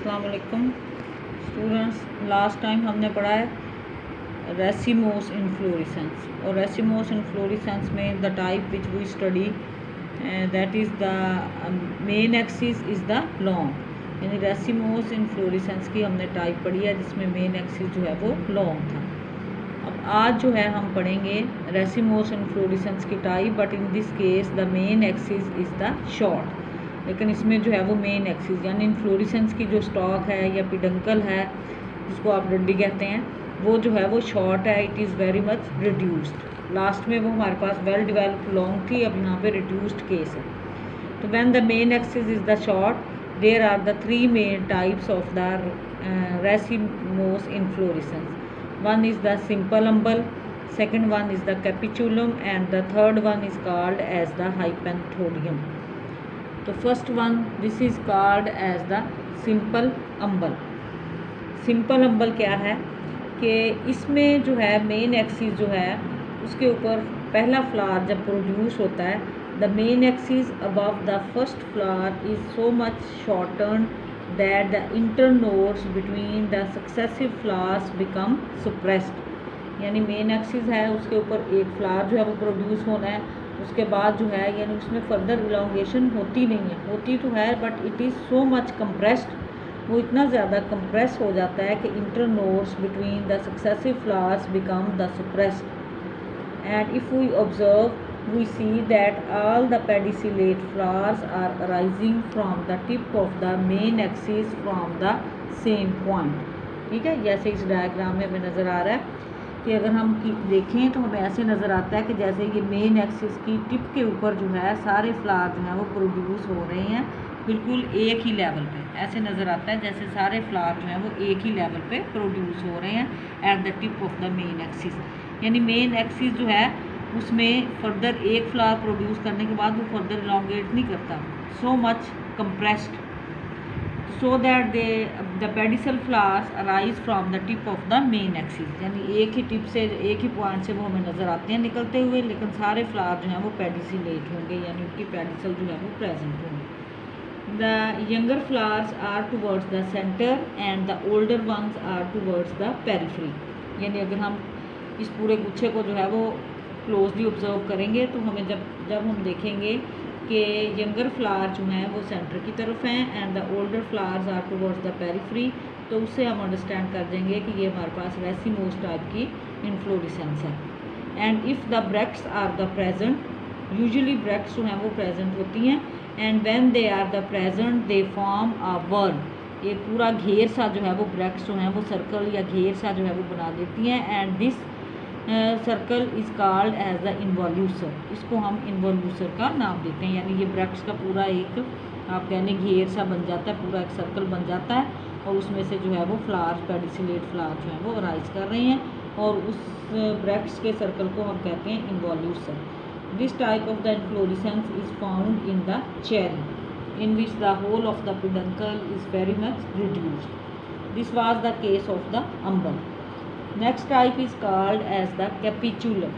अस्सलाम वालेकुम students. Last time हमने पढ़ा है रेसिमोस इन्फ्लोरेसेंस, और रेसिमोस इन्फ्लोरेसेंस में the type which we study that is the main axis is the long, यानी रेसिमोस इन्फ्लोरेसेंस की हमने टाइप पढ़ी है जिसमें मेन एक्सिस जो है वो लॉन्ग था। अब आज जो है हम पढ़ेंगे रेसिमोस इन्फ्लोरेसेंस की type, but in this case the main axis is the short. लेकिन इसमें जो है वो मेन एक्सिस यानी इन्फ्लोरेसेंस की जो स्टॉक है या पिडंकल है जिसको आप डंडी कहते हैं, वो जो है वो शॉर्ट है, it is very much reduced. Last में वो हमारे पास वेल डिवेल्प्ड लॉन्ग थी, अब यहाँ पे रिड्यूस्ड केस है। तो when the main axis is the short there are the three main types of the racemose inflorescence. One is the simple umbel, second one is the capitulum, and the third one is called as the hypanthodium. तो first one this is called as the simple umbel. Simple umbel क्या है कि इसमें जो है main axis जो है उसके ऊपर पहला फ्लावर जब प्रोड्यूस होता है, the main axis above the first flower is so much shorten that the internodes between the successive flowers become suppressed। यानी मेन एक्सिस है उसके ऊपर एक फ्लावर जो है वो प्रोड्यूस होना है, उसके बाद जो है यानी उसमें फर्दर इलांगेशन होती नहीं है, होती तो है but it is so much compressed, वो इतना ज़्यादा कंप्रेस हो जाता है कि internodes between the successive flowers become the suppressed। and if we observe we see that all the pedicellate flowers are arising from the tip of the main axis from the same point। ठीक है, जैसे इस diagram में हमें नज़र आ रहा है कि अगर हम देखें तो हमें ऐसे नज़र आता है कि जैसे ये मेन एक्सिस की टिप के ऊपर जो है सारे फ्लावर जो हैं वो प्रोड्यूस हो रहे हैं बिल्कुल एक ही लेवल पे। ऐसे नज़र आता है जैसे सारे फ्लावर जो हैं वो एक ही लेवल पे प्रोड्यूस हो रहे हैं at the tip of the main axis. यानी मेन एक्सिस जो है उसमें फर्दर एक फ्लावर प्रोड्यूस करने के बाद वो फर्दर इलांगेट नहीं करता, so much compressed, so that they the pedicel flowers arise from the tip of the main axis. यानी एक ही टिप से एक ही पॉइंट से वो हमें नज़र आते हैं निकलते हुए, लेकिन सारे फ्लावर जो हैं वो पेडिसिलेट होंगे यानी उनकी पेडिसल जो है वो प्रेजेंट होंगे। The younger flowers are towards the centre and the older ones are towards the periphery. यानी अगर हम इस पूरे गुच्छे को जो है वो क्लोजली ऑब्जर्व करेंगे तो हमें जब हम देखेंगे कि यंगर फ्लावर जो हैं वो सेंटर की तरफ हैं and the older flowers are towards the periphery, तो उससे हम अंडरस्टैंड कर देंगे कि ये हमारे पास रेसिमोस टाइप की इन्फ्लोरेसेंस है। And if the bracts are the present, usually bracts जो हैं वो प्रेजेंट होती हैं, and when they are the present they form a whorl. ये पूरा घेर सा जो है वो ब्रैक्ट्स जो हैं वो सर्कल या घेर सा जो है वो बना देती हैं, and this circle is called as the involucre. इसको हम इन्वॉल्यूसर का नाम देते हैं। यानी ये ब्रैक्ट्स का पूरा एक आप कहने घेर सा बन जाता है, पूरा एक सर्कल बन जाता है, और उसमें से जो है वो फ्लावर्स पेडिसिलेट फ्लावर जो है वो अराइज कर रहे हैं, और उस ब्रैक्ट्स के सर्कल को हम कहते हैं involucre. This type of the inflorescence is found in the cherry in which the whole of the peduncle is very much reduced. This was the case of the umbel. Next type is called as the capitulum.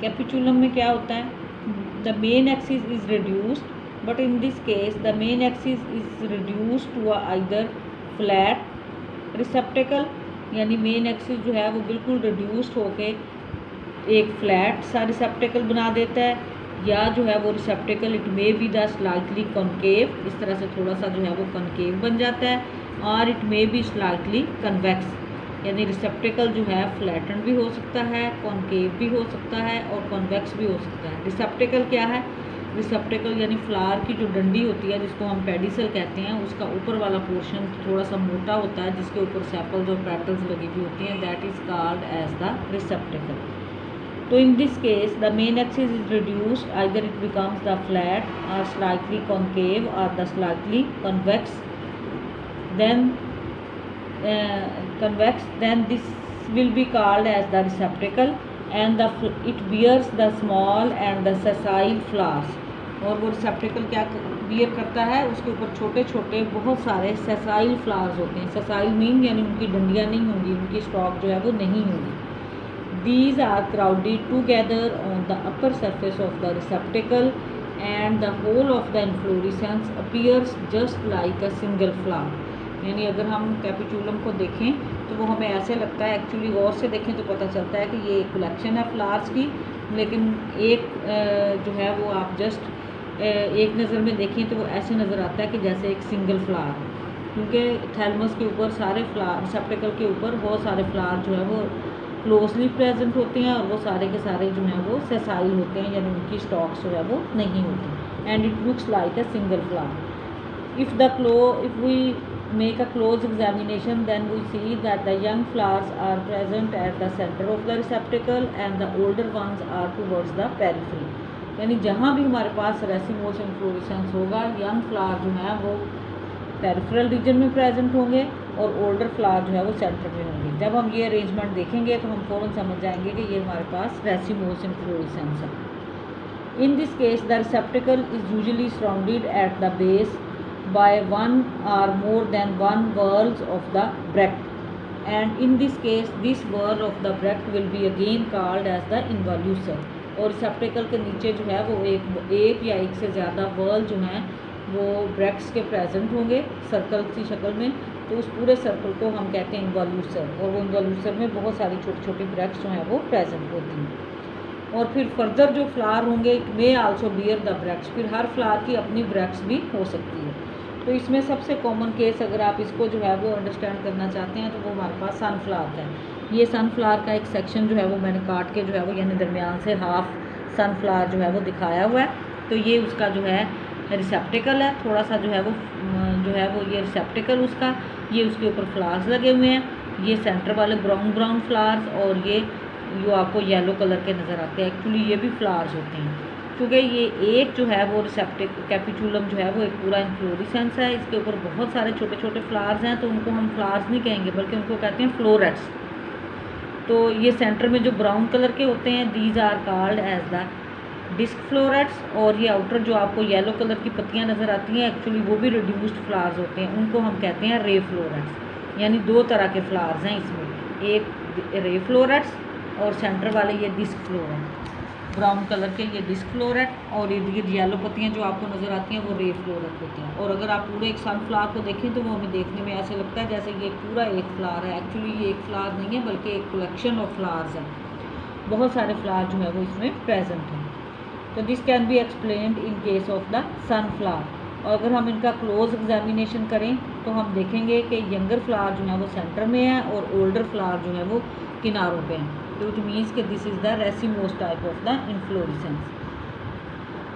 Capitulum में क्या होता है, the main axis is reduced, but in this case the main axis is reduced to either flat receptacle, यानी main axis जो है वो बिल्कुल reduced होके एक फ्लैट सा रिसेप्टेकल बना देता है, या जो है वो receptacle it may be the slightly concave, इस तरह से थोड़ा सा जो है वो कॉनकेव बन जाता है, और it may be slightly convex, यानी रिसेप्टेकल जो है फ्लैटन भी हो सकता है, कॉनकेव भी हो सकता है, और कॉन्वेक्स भी हो सकता है। रिसेप्टेकल क्या है, रिसेप्टेकल यानी फ्लावर की जो डंडी होती है जिसको हम पेडिसल कहते हैं, उसका ऊपर वाला पोर्शन थोड़ा सा मोटा होता है जिसके ऊपर सेपल्स और पेटल्स लगी हुई होती हैं, that is called as the receptacle. तो in this case the main axis is reduced, either it becomes the flat और स्लाइटली कॉनकेव और the slightly convex, then this will be called as the receptacle, and it bears the small and the sessile flowers। और वो receptacle क्या beer करता है, उसके ऊपर छोटे छोटे बहुत सारे सेसाइल फ्लावर्स होते हैं। सेसाइल मीन यानी उनकी डंडियाँ नहीं होंगी, उनकी स्टॉक जो है वो नहीं होगी। These are crowded together on the upper surface of the receptacle and the whole of the inflorescence appears just like a single flower. यानी अगर हम कैपिचुलम को देखें तो वो हमें ऐसे लगता है, एक्चुअली गौर से देखें तो पता चलता है कि ये एक कलेक्शन है फ्लावर्स की, लेकिन एक जो है वो आप जस्ट एक नज़र में देखें तो वो ऐसे नज़र आता है कि जैसे एक सिंगल फ्लावर, क्योंकि थैलमस के ऊपर सारे फ्लावर, रिसेप्टिकल के ऊपर बहुत सारे फ्लावर जो है वो क्लोजली प्रेजेंट होते हैं और वो सारे के सारे जो हैं वो सेसाइल होते हैं, यानी उनकी स्टॉक्स जो है वो नहीं होती। And it looks like a single flower. If we make a close examination, then we see that the young flowers are present at the center of the receptacle and the older ones are towards the periphery। यानी जहाँ भी हमारे पास racemose inflorescence होगा, young flower जो है वो peripheral reason में प्रेजेंट होंगे और ओल्डर फ्लावर जो है वो सेंटर में होंगे। जब हम ये अरेंजमेंट देखेंगे तो हम फ़ौरन समझ जाएंगे कि ये हमारे पास रेसिमोस इन्फ्लोरेसेंस है। इन this case the रिसेप्टिकल is usually surrounded at the base by one or more than one whorls of the bract, and in this case this whorl of the bract will be again called as the involucre। और रिसेप्टिकल के नीचे जो है वो एक या एक से ज़्यादा वर्ल जो हैं वो ब्रैक्ट्स के प्रेजेंट होंगे सर्कल की शक्ल में, तो उस पूरे सर्कल को हम कहते हैं इन्वॉल्यूसर, और वो इन्वॉल्यूसर में बहुत सारी छोटी छोटी ब्रैक्ट्स जो हैं वो प्रेजेंट होती हैं। और फिर फर्दर जो फ्लावर होंगे may also bear the bracts, फिर हर फ्लावर की अपनी ब्रैक्ट्स भी हो सकती है। तो इसमें सबसे कॉमन केस अगर आप इसको जो है वो अंडरस्टैंड करना चाहते हैं तो वो हमारे पास सनफ्लावर का है। ये सनफ्लावर का एक सेक्शन जो है वो मैंने काट के जो है वो यानी दरमियान से हाफ सनफ्लावर जो है वो दिखाया हुआ है। तो ये उसका जो है रिसेप्टिकल है, थोड़ा सा जो है वो ये रिसेप्टिकल उसका, ये उसके ऊपर फ्लावर्स लगे हुए हैं, ये सेंटर वाले ब्राउन फ्लावर्स, और ये जो आपको येलो कलर के नज़र आते हैं, एक्चुअली ये भी फ्लावर्स होते हैं, क्योंकि ये एक जो है वो कैपिचुलम जो है वो एक पूरा इन्फ्लोरेसेंस है, इसके ऊपर बहुत सारे छोटे छोटे फ्लावर्स हैं, तो उनको हम फ्लावर्स नहीं कहेंगे बल्कि उनको कहते हैं फ्लोरेट्स। तो ये सेंटर में जो ब्राउन कलर के होते हैं these are called as the disc florets, और ये आउटर जो आपको येलो कलर की पत्तियां नज़र आती हैं एक्चुअली वो भी रिड्यूस्ड फ्लावर्स होते हैं, उनको हम कहते हैं रे फ्लोरेट्स। यानी दो तरह के फ्लावर्स हैं इसमें, एक रे फ्लोरेट्स और सेंटर वाले ये डिस्क फ्लोरेट, ब्राउन कलर के ये डिस्क फ्लोरेट, और ये येलो पत्तियाँ जो आपको नज़र आती हैं वो रे फ्लोरेट होती हैं। और अगर आप पूरे एक सनफ्लावर को देखें तो वो हमें देखने में ऐसे लगता है जैसे ये पूरा एक फ्लावर है, एक्चुअली ये एक फ्लावर नहीं है बल्कि एक कलेक्शन ऑफ फ्लावर्स है, बहुत सारे फ्लावर जो है वो इसमें प्रेजेंट हैं। तो this can be explained in case of the sunflower. और अगर हम इनका क्लोज एग्जामिनेशन करें तो हम देखेंगे कि यंगर फ्लावर जो है वो सेंटर में है और ओल्डर फ्लावर जो है वो किनारों पे हैं, तो इट मीन्स कि this is the racemose type of the inflorescence.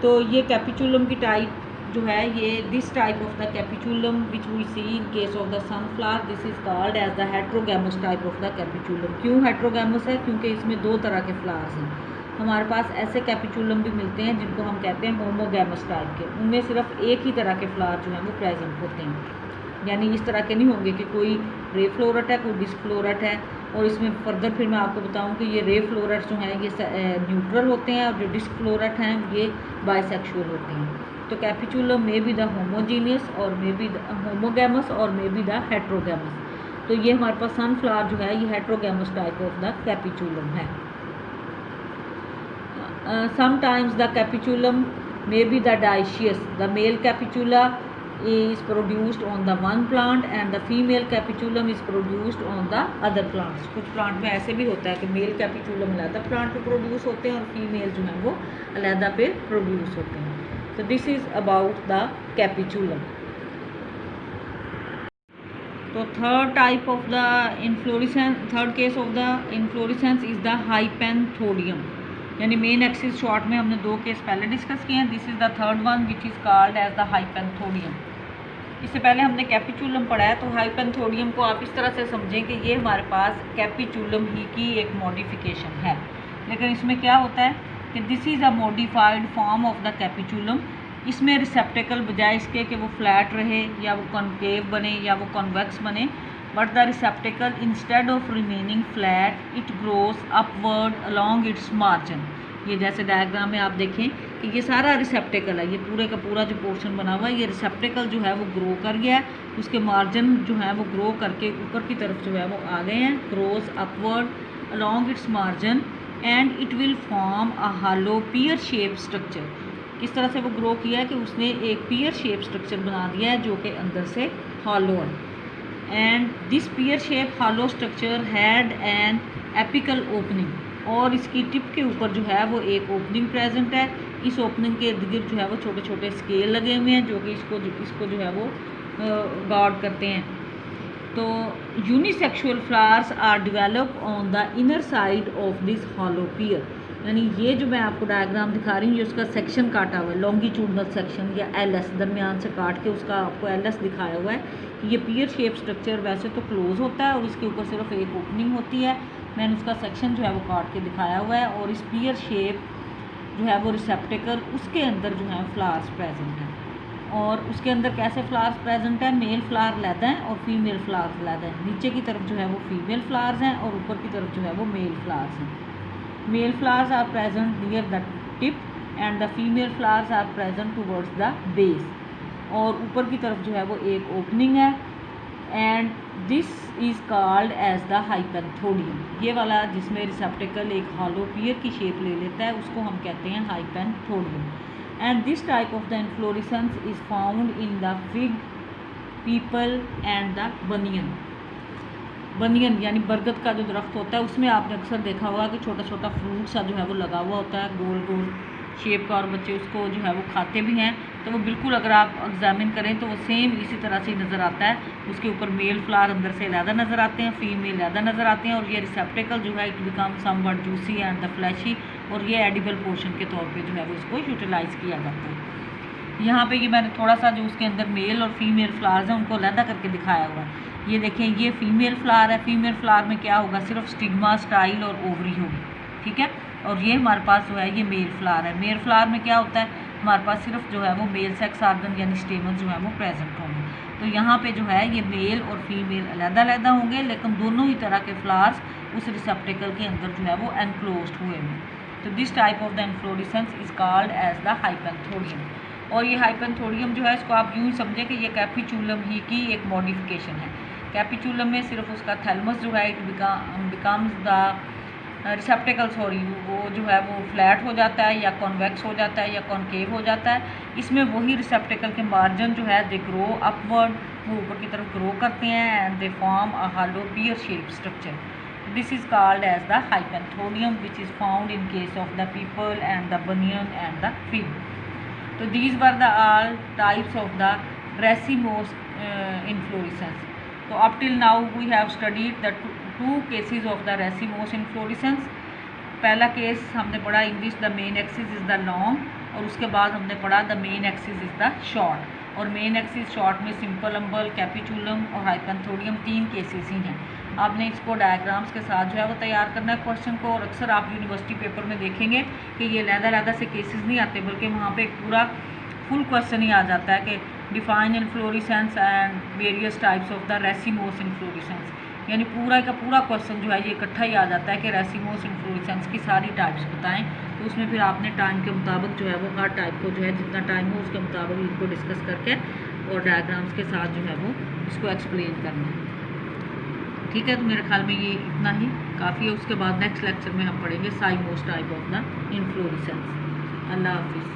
तो ये कैपिचुलम की टाइप जो है, ये this type of the capitulum which we see in case of the sunflower, this is called as the heterogamous type of the capitulum. क्यों heterogamous है? क्योंकि इसमें दो तरह के फ्लावर्स हैं। हमारे पास ऐसे कैपिचुलम भी मिलते हैं जिनको हम कहते हैं होमोगैमस टाइप के, उनमें सिर्फ एक ही तरह के फ्लावर जो हैं वो प्रेजेंट होते हैं, यानी इस तरह के नहीं होंगे कि कोई रे फ्लोरेट है कोई डिस्क फ्लोरेट है। और इसमें फर्दर फिर मैं आपको बताऊं कि ये रे फ्लोरेट्स जो हैं ये न्यूट्रल होते हैं और जो डिस्क फ्लोरेट हैं ये बाइसेक्सुअल होते हैं। तो capitulum may be the homogeneous और मे बी द होमोगैमस और मे बी द हेट्रोगैमस। तो ये हमारे पास सनफ्लावर जो है ये हेट्रोगैमस टाइप ऑफ द कैपिचुलम है। Sometimes the capitulum may be the dioecious. The male capitula is produced on the one plant and the female capitulum is produced on the other plants। कुछ plant में ऐसे भी होता है कि mail capitulum अलहदा plant पे प्रोड्यूस होते हैं और फीमेल जो है वो अलहदा पे प्रोड्यूस होते हैं। तो this is about the capitulum. तो third type of the inflorescence, third case of the inflorescence is the hypanthodium. यानी मेन एक्सिस शॉर्ट में हमने दो केस पहले डिस्कस किए हैं, this is the third one which is called as the hypanthodium. इससे पहले हमने कैपिचुलम पढ़ा है, तो हाइपेंथोडियम को आप इस तरह से समझें कि ये हमारे पास कैपिचुलम ही की एक मॉडिफिकेशन है, लेकिन इसमें क्या होता है कि this is a modified form of the capitulum. इसमें रिसेप्टिकल बजाय इसके कि वो फ्लैट रहे या वो कॉन्केव बने या वो कॉन्वेक्स बने, but the रिसेप्टिकल instead of remaining flat it grows upward along its margin. ये जैसे डायग्राम में आप देखें कि ये सारा रिसेप्टिकल है, ये पूरे का पूरा जो पोर्शन बना हुआ है ये रिसेप्टिकल जो है वो ग्रो कर गया है, उसके मार्जिन जो है वो ग्रो करके ऊपर की तरफ जो है वो आ गए हैं, grows upward along its margin and it will form a hollow pear shape structure. किस तरह से वो ग्रो किया है कि उसने एक पीयर शेप स्ट्रक्चर बना दिया है जो कि अंदर से हॉलो है। And this peer shape hollow structure had an apical opening, और इसकी टिप के ऊपर जो है वो एक ओपनिंग प्रेजेंट है। इस ओपनिंग के इर्द गिर्द जो है वो छोटे छोटे स्केल लगे हुए हैं जो कि इसको जो है वो गार्ड करते हैं। तो unisexual flowers are develop on the inner side of this hollow pear, यानी ये जो मैं आपको डायग्राम दिखा रही हूँ ये उसका सेक्शन काटा हुआ है, लॉन्गिट्यूडनल सेक्शन या एलएस, दरमियान से काट के उसका आपको एलएस दिखाया हुआ है कि ये पीयर शेप स्ट्रक्चर वैसे तो क्लोज होता है और इसके ऊपर सिर्फ एक ओपनिंग होती है। मैंने उसका सेक्शन जो है वो काट के दिखाया हुआ है, और इस पीयर शेप जो है वो रिसेप्टिकल, उसके अंदर जो है फ्लावर्स प्रेजेंट हैं। और उसके अंदर कैसे फ्लावर्स प्रेजेंट है, मेल फ्लावर लैदा है और फीमेल फ्लावर्स लैदा है। नीचे की तरफ जो है वो फीमेल फ्लावर्स हैं और ऊपर की तरफ जो है वो मेल फ्लावर्स हैं। Male flowers are present near the tip and the female flowers are present towards the base, और ऊपर की तरफ जो है वो एक ओपनिंग है। And this is called as the hypanthodium, ये वाला जिसमें रिसेप्टिकल एक हॉलो पीयर की शेप ले लेता है उसको हम कहते हैं hypanthodium. And this type of the inflorescence is found in the fig, peepal and the banyan. Banyan यानी बरगद का जो दरख्त होता है उसमें आपने अक्सर देखा होगा कि छोटा छोटा फ्रूट सा जो है वो लगा हुआ होता है गोल गोल शेप का, और बच्चे उसको जो है वो खाते भी हैं। तो वो बिल्कुल अगर आप एग्जामिन करें तो वो सेम इसी तरह से नज़र आता है। उसके ऊपर मेल फ्लावर अंदर से ज़्यादा नज़र आते हैं, फीमेल ज़्यादा नज़र आते हैं, और ये रिसेप्टिकल जो है it become somewhat juicy and the fleshy, और ये एडिबल पोर्शन के तौर पे जो है वो इसको यूटिलाइज़ किया जाता है। यहाँ पे ये मैंने थोड़ा सा जो उसके अंदर मेल और फीमेल फ्लावर्स हैं उनको अलहदा करके दिखाया हुआ है। ये देखें, ये फीमेल फ्लावर है। फीमेल फ्लावर में क्या होगा, सिर्फ स्टिग्मा, स्टाइल और ओवरी होगी, ठीक है। और ये हमारे पास जो है ये मेल फ्लावर है। मेल फ्लावर में क्या होता है, हमारे पास सिर्फ जो है वो मेल सेक्स आर्गन यानी स्टेमन जो है वो प्रेजेंट होंगे। तो यहाँ पे जो है ये मेल और फीमेल अलग-अलग होंगे, लेकिन दोनों ही तरह के फ्लावर्स उस रिसेप्टिकल के अंदर जो है वो एनक्लोज्ड हुए हैं। तो this type of the inflorescence is called as the hypanthodium. और ये हाइपेंथोडियम जो है इसको आप यूँ ही समझें कि ये कैपिचुलम ही की एक मॉडिफिकेशन है। कैपिचुलम में सिर्फ उसका थैलमस जो है इट बिकम्स द रिसेप्टिकल वो जो है वो फ्लैट हो जाता है या कॉन्वेक्स हो जाता है या कॉनकेव हो जाता है। इसमें वही रिसेप्टिकल के मार्जिन जो है दे ग्रो अपवर्ड, वो ऊपर की तरफ ग्रो करते हैं and they form a hollow pear shape structure. This is called as the hypanthodium which is found in case of the peepal and the banyan and the fig. तो these were the all types of the racemose inflorescence. तो up till now we have studied the two cases of the racemose inflorescence. पहला केस हमने पढ़ा English the main axis is the long, और उसके बाद हमने पढ़ा the main axis is the short. और मेन एक्सिस शॉर्ट में सिंपल अम्बल, कैपिचुलम और हाइपेंथोडियम 3 केसेस ही हैं। आपने इसको डायग्राम्स के साथ जो है वो तैयार करना है क्वेश्चन को, और अक्सर आप यूनिवर्सिटी पेपर में देखेंगे कि ये लहदा से केसेस नहीं आते, बल्कि वहाँ पे एक पूरा फुल क्वेश्चन ही आ जाता है कि define inflorescence and various types of the racemose inflorescence, यानी पूरा का पूरा क्वेश्चन जो है ये इकट्ठा ही आ जाता है कि रेसिमोस इन्फ्लोरेसेंस की सारी टाइप्स बताएं। तो उसमें फिर आपने टाइम के मुताबिक जो है वो हर टाइप को जो है जितना टाइम हो उसके मुताबिक इनको डिस्कस करके और डायग्राम्स के साथ जो है वो इसको एक्सप्लेन करना है, ठीक है। तो मेरे ख्याल में ये इतना ही काफ़ी है। उसके बाद नेक्स्ट लेक्चर में हम पढ़ेंगे cymose type of the inflorescence. अल्लाह हाफिज़।